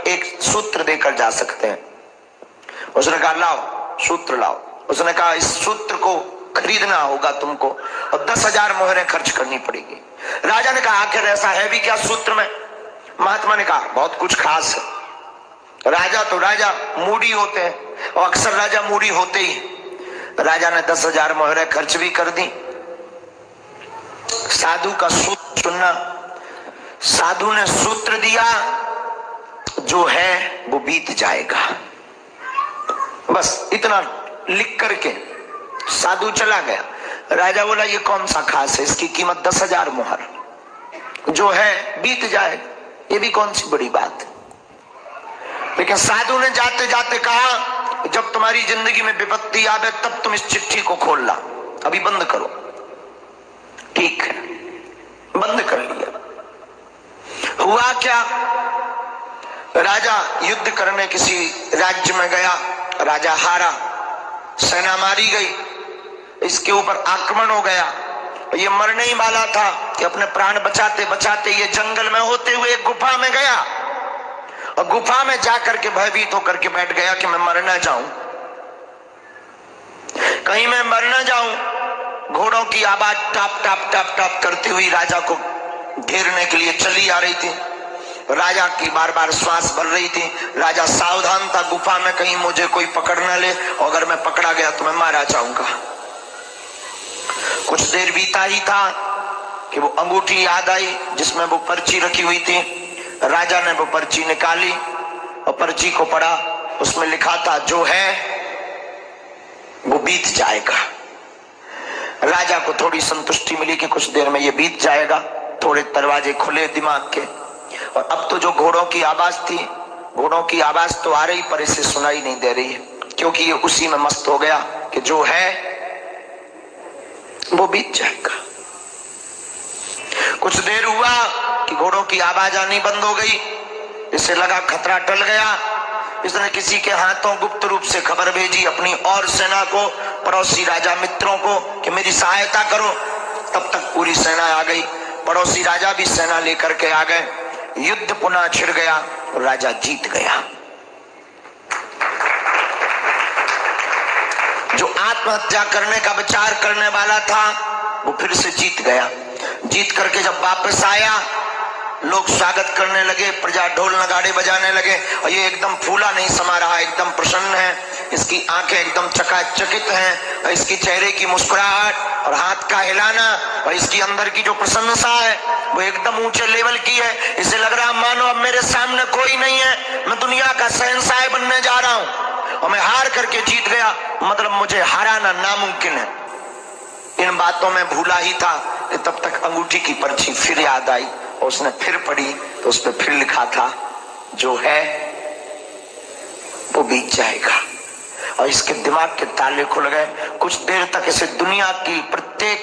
एक सूत्र देकर जा सकते हैं। उसने कहा लाओ सूत्र लाओ। उसने कहा इस सूत्र को खरीदना होगा तुमको और 10,000 मोहरें खर्च करनी पड़ेगी। राजा ने कहा आखिर ऐसा है भी क्या सूत्र में? महात्मा ने कहा बहुत कुछ खास है। राजा तो राजा मूडी होते हैं और अक्सर राजा मूडी होते ही। राजा ने 10,000 मोहरें खर्च भी कर दी। साधु का सूत्र सुनना। साधु ने सूत्र दिया, जो है वो बीत जाएगा, बस इतना लिख करके साधु चला गया। राजा बोला ये कौन सा खास है, इसकी कीमत 10,000 मोहर, जो है बीत जाएगा, ये भी कौन सी बड़ी बात है। लेकिन साधु ने जाते जाते कहा जब तुम्हारी जिंदगी में विपत्ति आवे तब तुम इस चिट्ठी को खोल ला, अभी बंद करो। ठीक है, बंद कर लिया। हुआ क्या, राजा युद्ध करने किसी राज्य में गया, राजा हारा, सेना मारी गई, इसके ऊपर आक्रमण हो गया। ये मरने ही वाला था कि अपने प्राण बचाते बचाते ये जंगल में होते हुए एक गुफा में गया और गुफा में जाकर के भयभीत होकर के बैठ गया कि मैं मर ना जाऊं, कहीं मैं मर ना जाऊं। घोड़ों की आवाज टाप टाप टाप टाप करती हुई राजा को घेरने के लिए चली आ रही थी। राजा की बार बार श्वास भर रही थी। राजा सावधान था गुफा में कहीं मुझे कोई पकड़ न ले, और अगर मैं पकड़ा गया तो मैं मारा जाऊंगा। कुछ देर बीता ही था कि वो अंगूठी याद आई जिसमें वो पर्ची रखी हुई थी। राजा ने वो पर्ची निकाली और पर्ची को पढ़ा। उसमें लिखा था जो है वो बीत जाएगा। राजा को थोड़ी संतुष्टि मिली कि कुछ देर में ये बीत जाएगा। थोड़े दरवाजे खुले दिमाग के, और अब तो जो घोड़ों की आवाज थी, घोड़ों की आवाज तो आ रही पर इसे सुनाई नहीं दे रही है, क्योंकि ये उसी में मस्त हो गया कि जो है वो बीत जाएगा। कुछ देर हुआ कि घोड़ों की आवाज आनी बंद हो गई। इसे लगा खतरा टल गया। इसने किसी के हाथों गुप्त रूप से खबर भेजी अपनी और सेना को, पड़ोसी राजा मित्रों को, कि मेरी सहायता करो। तब तक पूरी सेना आ गई। पड़ोसी राजा भी सेना लेकर के आ गए। युद्ध पुनः छिड़ गया और राजा जीत गया। जो आत्महत्या करने का विचार करने वाला था वो फिर से जीत गया। जीत करके जब वापस आया, लोग स्वागत करने लगे, प्रजा ढोल नगाड़े बजाने लगे, और ये एकदम फूला नहीं समा रहा, एकदम प्रसन्न है। इसकी आंखें एकदम चकाचकित हैं, और इसकी चेहरे की मुस्कुराहट और हाथ का हिलाना और इसकी अंदर की जो प्रसन्नता है वो एकदम ऊंचे लेवल की है। इसे लग रहा मानो अब मेरे सामने कोई नहीं है, मैं दुनिया का शहंशाह बनने जा रहा हूं और मैं हार करके जीत गया, मतलब मुझे हराना नामुमकिन है। इन बातों में भूला ही था कि तब तक अंगूठी की पर्ची फिर याद आई और उसने फिर पढ़ी तो उस पर फिर लिखा था जो है वो बीत जाएगा। और इसके दिमाग के ताले खुल गए। कुछ देर तक इसे दुनिया की प्रत्येक